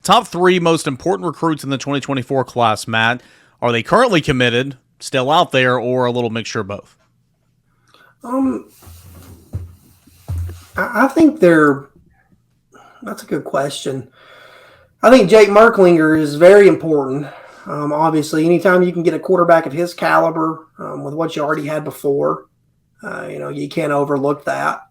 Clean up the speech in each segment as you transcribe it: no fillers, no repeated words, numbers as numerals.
top three most important recruits in the 2024 class, Matt. Are they currently committed, still out there, or a little mixture of both? I think that's a good question. I think Jake Merklinger is very important. Obviously, anytime you can get a quarterback of his caliber with what you already had before, you can't overlook that.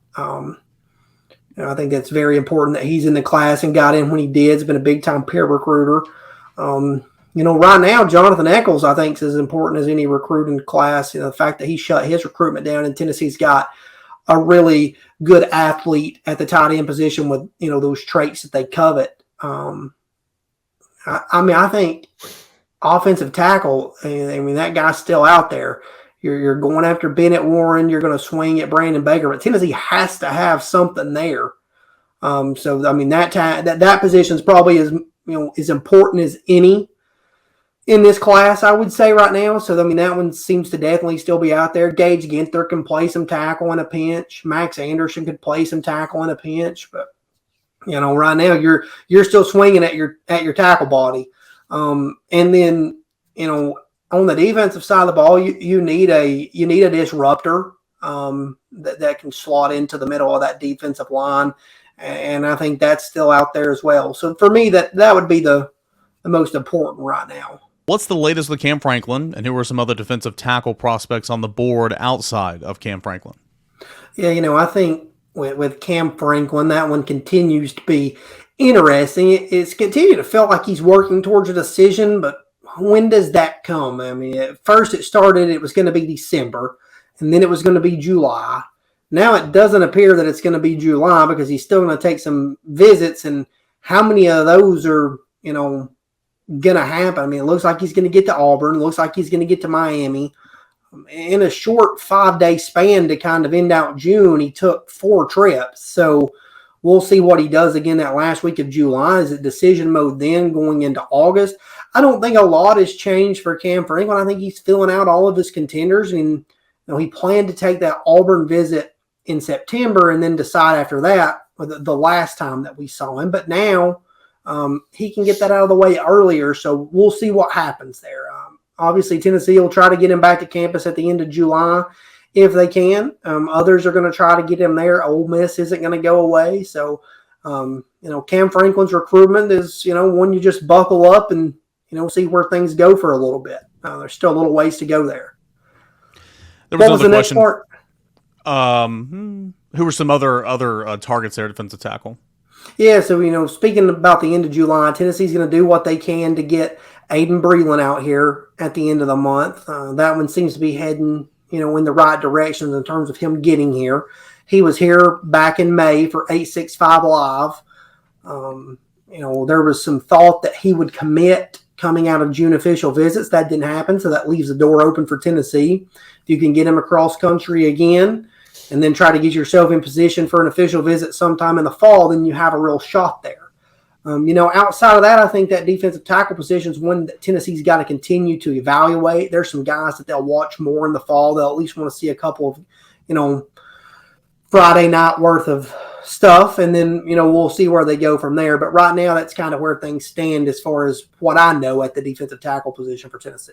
I think that's very important that he's in the class and got in when he did. He's been a big-time peer recruiter. Right now, Jonathan Eccles, I think, is as important as any recruit in the class. The fact that he shut his recruitment down and Tennessee's got a really good athlete at the tight end position with, those traits that they covet. I think offensive tackle, that guy's still out there. You're going after Bennett Warren. You're going to swing at Brandon Baker, but Tennessee has to have something there. That position is probably as important as any in this class, I would say right now. So that one seems to definitely still be out there. Gage Ginther can play some tackle in a pinch. Max Anderson could play some tackle in a pinch, but right now you're still swinging at your tackle body. And then on the defensive side of the ball, you need a disruptor that can slot into the middle of that defensive line, and I think that's still out there as well. So for me, that would be the most important right now. What's the latest with Cam Franklin, and who are some other defensive tackle prospects on the board outside of Cam Franklin? Yeah, I think with Cam Franklin, that one continues to be interesting. It's continued to feel like he's working towards a decision, but when does that come? At first it was going to be December, and then it was going to be July. Now it doesn't appear that it's going to be July because he's still going to take some visits, and how many of those are, going to happen? It looks like he's going to get to Auburn. It looks like he's going to get to Miami. In a short 5-day span to kind of end out June, he took 4 trips. So we'll see what he does again that last week of July. Is it decision mode then going into August? I don't think a lot has changed for Cam Franklin. I think he's filling out all of his contenders, and he planned to take that Auburn visit in September and then decide after that, the last time that we saw him. But now he can get that out of the way earlier, so we'll see what happens there. Obviously, Tennessee will try to get him back to campus at the end of July if they can. Others are going to try to get him there. Ole Miss isn't going to go away. So, Cam Franklin's recruitment is, when you just buckle up and, see where things go for a little bit. There's still a little ways to go there. What was the next part? Who were some other targets there, defensive tackle? Yeah, so, speaking about the end of July, Tennessee's going to do what they can to get Aiden Breland out here at the end of the month. That one seems to be heading, in the right directions in terms of him getting here. He was here back in May for 865 Live. There was some thought that he would commit coming out of June official visits. That didn't happen, so that leaves the door open for Tennessee. If you can get him across country again and then try to get yourself in position for an official visit sometime in the fall, then you have a real shot there. Outside of that, I think that defensive tackle position is one that Tennessee's got to continue to evaluate. There's some guys that they'll watch more in the fall. They'll at least want to see a couple of, Friday night worth of stuff, and then, we'll see where they go from there. But right now, that's kind of where things stand as far as what I know at the defensive tackle position for Tennessee.